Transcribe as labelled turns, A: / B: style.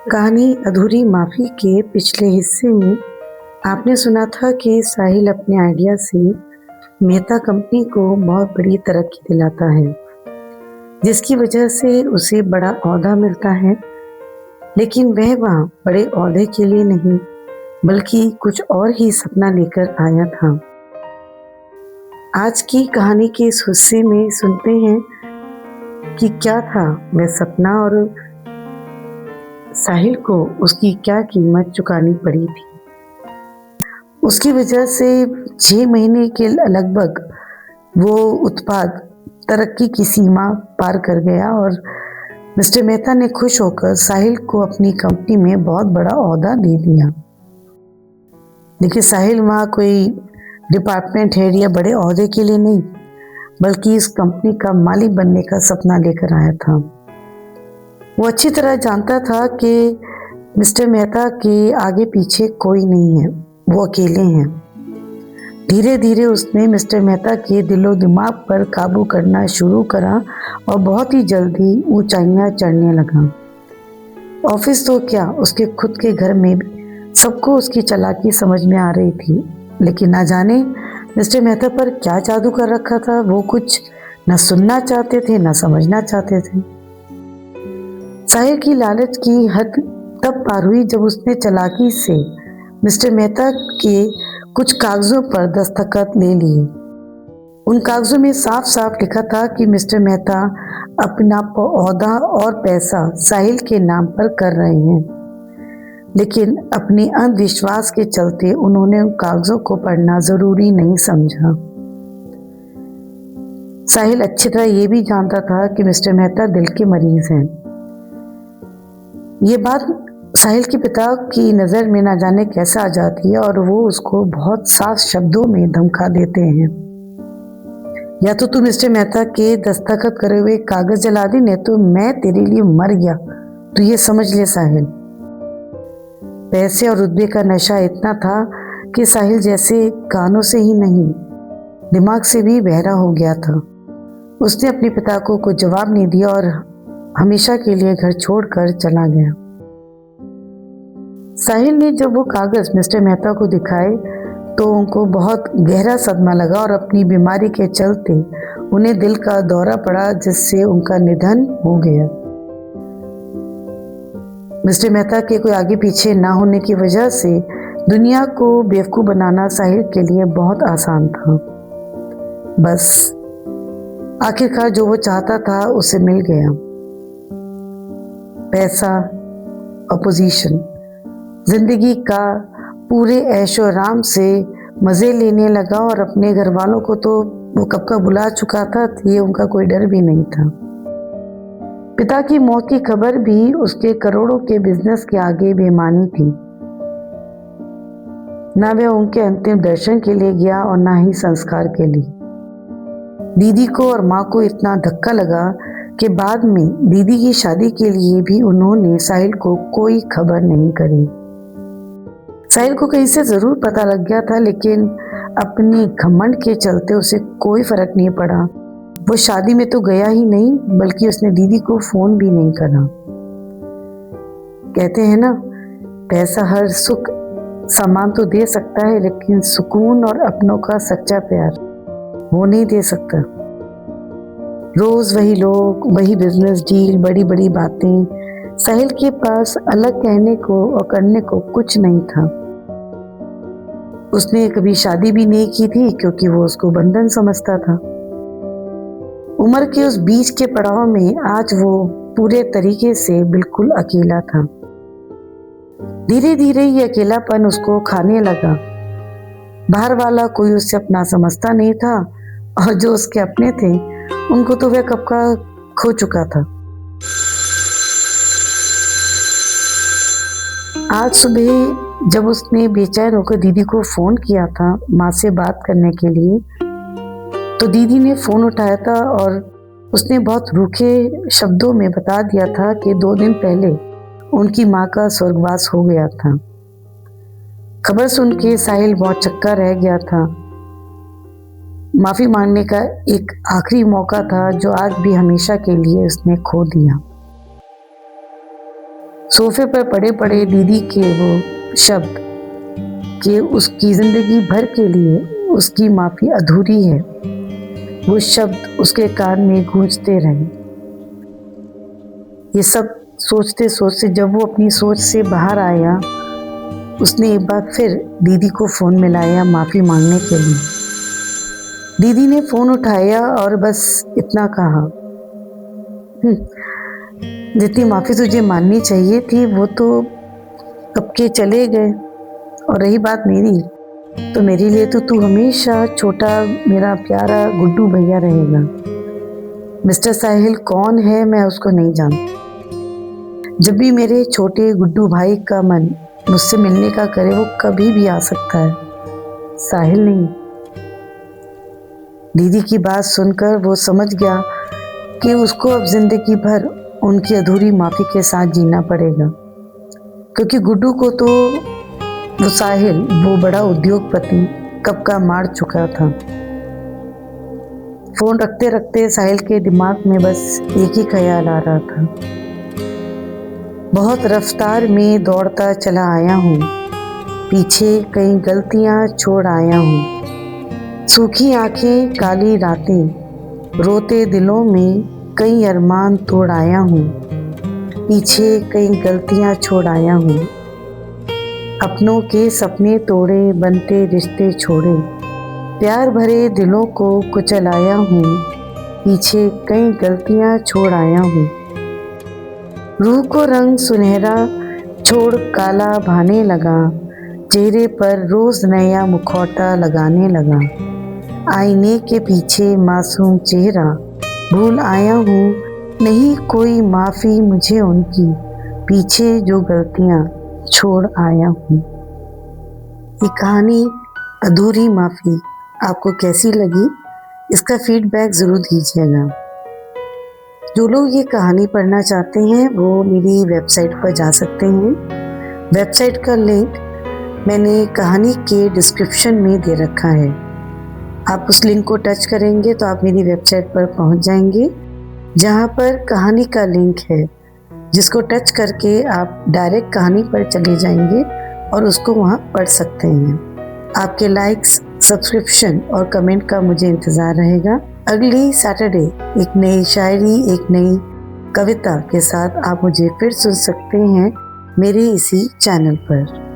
A: कहानी अधूरी माफ़ी के पिछले हिस्से में आपने सुना था कि साहिल अपने आइडिया से मेहता कंपनी को बहुत बड़ी तरक्की दिलाता है, जिसकी वजह से उसे बड़ा ओहदा मिलता है। लेकिन वह वहाँ बड़े ओहदे के लिए नहीं, बल्कि कुछ और ही सपना लेकर आया था। आज की कहानी के इस हिस्से में सुनते हैं कि क्या था वह सपना और साहिल को उसकी क्या कीमत चुकानी पड़ी थी। उसकी वजह से 6 महीने के लगभग वो उत्पाद तरक्की की सीमा पार कर गया और मिस्टर मेहता ने खुश होकर साहिल को अपनी कंपनी में बहुत बड़ा ओहदा दे दिया। लेकिन साहिल वहाँ कोई डिपार्टमेंट हेड या बड़े ओहदे के लिए नहीं, बल्कि इस कंपनी का मालिक बनने का सपना लेकर आया था। वो अच्छी तरह जानता था कि मिस्टर मेहता के आगे पीछे कोई नहीं है, वो अकेले हैं। धीरे धीरे उसने मिस्टर मेहता के दिलो दिमाग पर काबू करना शुरू करा और बहुत ही जल्दी ऊंचाइयां चढ़ने लगा। ऑफिस तो क्या, उसके खुद के घर में भी सबको उसकी चालाकी समझ में आ रही थी। लेकिन ना जाने मिस्टर मेहता पर क्या जादू कर रखा था। वो कुछ न सुनना चाहते थे, न समझना चाहते थे। साहिल की लालच की हद तब पार हुई जब उसने चालाकी से मिस्टर मेहता के कुछ कागजों पर दस्तखत ले लिए। उन कागजों में साफ साफ लिखा था कि मिस्टर मेहता अपना ओहदा और पैसा साहिल के नाम पर कर रहे हैं। लेकिन अपने अंधविश्वास के चलते उन्होंने उन कागजों को पढ़ना जरूरी नहीं समझा। साहिल अच्छी तरह ये भी जानता था कि मिस्टर मेहता दिल के मरीज हैं। ये बात साहिल के पिता की नज़र में ना जाने कैसे आ जाती है और वो उसको बहुत साफ शब्दों में धमका देते हैं। या तो तू मिस्टर मेहता के दस्तखत करे हुए कागज जला दे, नहीं तो मैं तेरे लिए मर गया। तो ये समझ ले साहिल। पैसे और रुतबे का नशा इतना था कि साहिल जैसे कानों से ही नहीं, दिमाग से भी बहरा हो गया था। उसने अपने पिता को कोई जवाब नहीं दिया और हमेशा के लिए घर छोड़कर चला गया। साहिल ने जब वो कागज मिस्टर मेहता को दिखाए तो उनको बहुत गहरा सदमा लगा और अपनी बीमारी के चलते उन्हें दिल का दौरा पड़ा, जिससे उनका निधन हो गया। मिस्टर मेहता के कोई आगे पीछे ना होने की वजह से दुनिया को बेवकूफ बनाना साहिल के लिए बहुत आसान था। बस आखिरकार जो वो चाहता था उसे मिल गया, पैसा और पोजीशन। जिंदगी का पूरे ऐशो आराम से मज़े लेने लगा और अपने घर वालों को तो वो कब का बुला चुका था, ये उनका कोई डर भी नहीं था। पिता की मौत की खबर भी उसके करोड़ों के बिजनेस के आगे बेमानी थी। ना वह उनके अंतिम दर्शन के लिए गया और ना ही संस्कार के लिए। दीदी को और माँ को इतना धक्का लगा कि बाद में दीदी की शादी के लिए भी उन्होंने साहिल को कोई खबर नहीं करी। साहिल को कहीं से जरूर पता लग गया था, लेकिन अपने घमंड के चलते उसे कोई फर्क नहीं पड़ा। वो शादी में तो गया ही नहीं, बल्कि उसने दीदी को फोन भी नहीं करा। कहते हैं ना, पैसा हर सुख सामान तो दे सकता है, लेकिन सुकून और अपनों का सच्चा प्यार वो नहीं दे सकता। रोज वही लोग, वही बिजनेस डील, बड़ी बड़ी बातें। साहिल के पास अलग कहने को और करने को कुछ नहीं था। उसने कभी शादी भी नहीं की थी, क्योंकि वो उसको बंधन समझता था। उम्र के उस बीच के पड़ाव में आज वो पूरे तरीके से बिल्कुल अकेला था। धीरे धीरे ये अकेलापन उसको खाने लगा। बाहर वाला कोई उससे अपना समझता नहीं था और जो उसके अपने थे उनको तो वह कब का खो चुका था। आज सुबह जब उसने बेचैन होकर दीदी को फोन किया था माँ से बात करने के लिए, तो दीदी ने फोन उठाया था और उसने बहुत रूखे शब्दों में बता दिया था कि 2 दिन पहले उनकी माँ का स्वर्गवास हो गया था। खबर सुन के साहिल बहुत चक्का रह गया था। माफी मांगने का एक आखिरी मौका था जो आज भी हमेशा के लिए उसने खो दिया। सोफे पर पड़े पड़े दीदी के वो शब्द कि उसकी जिंदगी भर के लिए उसकी माफ़ी अधूरी है, वो शब्द उसके कान में गूंजते रहे। ये सब सोचते सोचते जब वो अपनी सोच से बाहर आया, उसने एक बार फिर दीदी को फ़ोन मिलाया माफ़ी मांगने के लिए। दीदी ने फ़ोन उठाया और बस इतना कहा, जितनी माफ़ी तुझे माननी चाहिए थी वो तो कब के चले गए, और रही बात मेरी, तो मेरे लिए तो तू हमेशा छोटा मेरा प्यारा गुड्डू भैया रहेगा। मिस्टर साहिल कौन है मैं उसको नहीं जानती। जब भी मेरे छोटे गुड्डू भाई का मन मुझसे मिलने का करे वो कभी भी आ सकता है, साहिल नहीं। दीदी की बात सुनकर वो समझ गया कि उसको अब जिंदगी भर उनकी अधूरी माफ़ी के साथ जीना पड़ेगा, क्योंकि गुड्डू को तो वो साहिल, वो बड़ा उद्योगपति, कब का मार चुका था। फोन रखते रखते साहिल के दिमाग में बस एक ही ख्याल आ रहा था, बहुत रफ्तार में दौड़ता चला आया हूँ, पीछे कई गलतियाँ छोड़ आया हूँ। सूखी आंखें काली रातें, रोते दिलों में कई अरमान तोड़ आया हूँ, पीछे कई गलतियाँ छोड़ आया हूँ। अपनों के सपने तोड़े, बनते रिश्ते छोड़े, प्यार भरे दिलों को कुचल आया हूँ, पीछे कई गलतियाँ छोड़ आया हूँ। रूह को रंग सुनहरा छोड़ काला भाने लगा, चेहरे पर रोज नया मुखौटा लगाने लगा। आईने के पीछे मासूम चेहरा भूल आया हूँ, नहीं कोई माफ़ी मुझे उनकी, पीछे जो गलतियाँ छोड़ आया हूँ। ये कहानी अधूरी माफ़ी आपको कैसी लगी, इसका फीडबैक ज़रूर दीजिएगा। जो लोग ये कहानी पढ़ना चाहते हैं वो मेरी वेबसाइट पर जा सकते हैं। वेबसाइट का लिंक मैंने कहानी के डिस्क्रिप्शन में दे रखा है। आप उस लिंक को टच करेंगे तो आप मेरी वेबसाइट पर पहुंच जाएंगे, जहां पर कहानी का लिंक है, जिसको टच करके आप डायरेक्ट कहानी पर चले जाएंगे और उसको वहां पढ़ सकते हैं। आपके लाइक्स, सब्सक्रिप्शन और कमेंट का मुझे इंतज़ार रहेगा। अगली सैटरडे एक नई शायरी, एक नई कविता के साथ आप मुझे फिर सुन सकते हैं मेरे इसी चैनल पर।